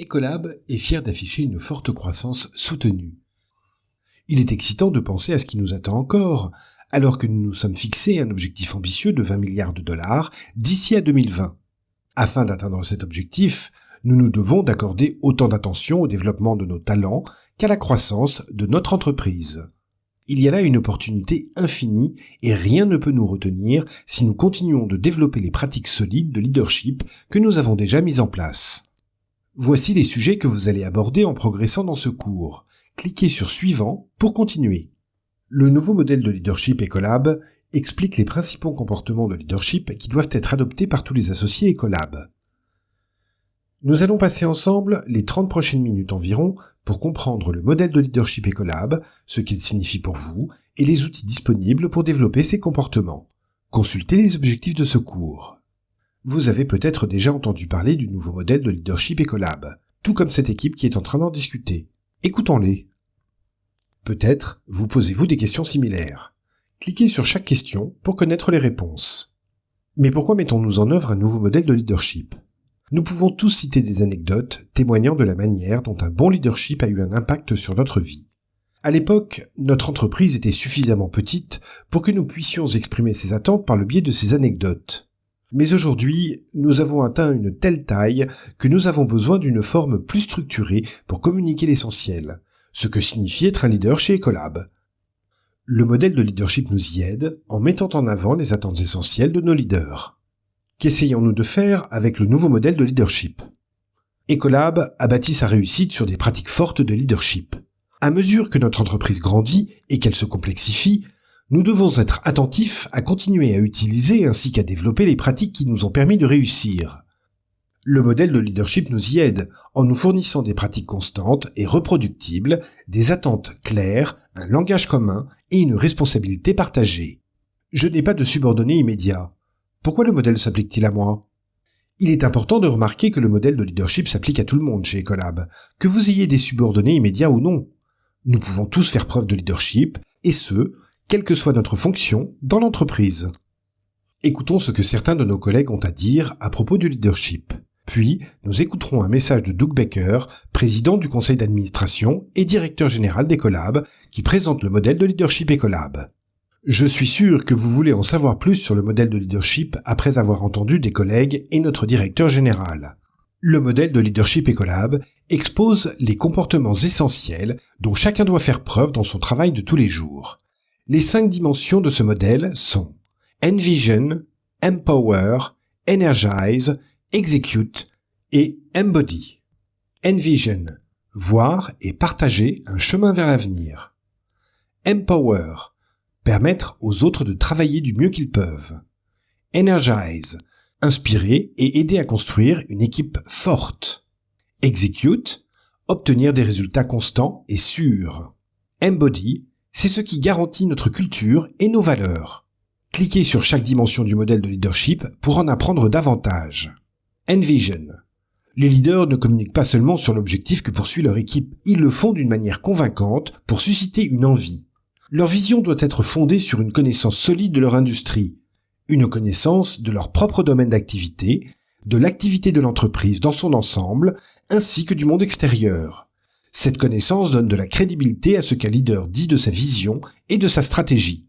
Ecolab est fier d'afficher une forte croissance soutenue. Il est excitant de penser à ce qui nous attend encore, alors que nous nous sommes fixés un objectif ambitieux de 20 milliards de dollars d'ici à 2020. Afin d'atteindre cet objectif, nous nous devons d'accorder autant d'attention au développement de nos talents qu'à la croissance de notre entreprise. Il y a là une opportunité infinie et rien ne peut nous retenir si nous continuons de développer les pratiques solides de leadership que nous avons déjà mises en place. Voici les sujets que vous allez aborder en progressant dans ce cours. Cliquez sur Suivant pour continuer. Le nouveau modèle de leadership Ecolab explique les principaux comportements de leadership qui doivent être adoptés par tous les associés Ecolab. Nous allons passer ensemble les 30 prochaines minutes environ pour comprendre le modèle de leadership Ecolab, ce qu'il signifie pour vous et les outils disponibles pour développer ces comportements. Consultez les objectifs de ce cours. Vous avez peut-être déjà entendu parler du nouveau modèle de leadership Ecolab, tout comme cette équipe qui est en train d'en discuter. Écoutons-les. Peut-être vous posez-vous des questions similaires. Cliquez sur chaque question pour connaître les réponses. Mais pourquoi mettons-nous en œuvre un nouveau modèle de leadership ? Nous pouvons tous citer des anecdotes témoignant de la manière dont un bon leadership a eu un impact sur notre vie. À l'époque, notre entreprise était suffisamment petite pour que nous puissions exprimer ses attentes par le biais de ces anecdotes. Mais aujourd'hui, nous avons atteint une telle taille que nous avons besoin d'une forme plus structurée pour communiquer l'essentiel, ce que signifie être un leader chez Ecolab. Le modèle de leadership nous y aide en mettant en avant les attentes essentielles de nos leaders. Qu'essayons-nous de faire avec le nouveau modèle de leadership ? Ecolab a bâti sa réussite sur des pratiques fortes de leadership. À mesure que notre entreprise grandit et qu'elle se complexifie, nous devons être attentifs à continuer à utiliser ainsi qu'à développer les pratiques qui nous ont permis de réussir. Le modèle de leadership nous y aide en nous fournissant des pratiques constantes et reproductibles, des attentes claires, un langage commun et une responsabilité partagée. Je n'ai pas de subordonné immédiat. Pourquoi le modèle s'applique-t-il à moi ? Il est important de remarquer que le modèle de leadership s'applique à tout le monde chez Ecolab, que vous ayez des subordonnés immédiats ou non. Nous pouvons tous faire preuve de leadership, et ce, quelle que soit notre fonction dans l'entreprise. Écoutons ce que certains de nos collègues ont à dire à propos du leadership. Puis, nous écouterons un message de Doug Baker, président du conseil d'administration et directeur général d'Ecolab, qui présente le modèle de leadership Ecolab. Je suis sûr que vous voulez en savoir plus sur le modèle de leadership après avoir entendu des collègues et notre directeur général. Le modèle de leadership Ecolab expose les comportements essentiels dont chacun doit faire preuve dans son travail de tous les jours. Les 5 dimensions de ce modèle sont Envision, Empower, Energize, Execute et Embody. Envision, voir et partager un chemin vers l'avenir. Empower, permettre aux autres de travailler du mieux qu'ils peuvent. Energize, inspirer et aider à construire une équipe forte. Execute, obtenir des résultats constants et sûrs. Embody, c'est ce qui garantit notre culture et nos valeurs. Cliquez sur chaque dimension du modèle de leadership pour en apprendre davantage. Envision. Les leaders ne communiquent pas seulement sur l'objectif que poursuit leur équipe, ils le font d'une manière convaincante pour susciter une envie. Leur vision doit être fondée sur une connaissance solide de leur industrie, une connaissance de leur propre domaine d'activité, de l'activité de l'entreprise dans son ensemble, ainsi que du monde extérieur. Cette connaissance donne de la crédibilité à ce qu'un leader dit de sa vision et de sa stratégie.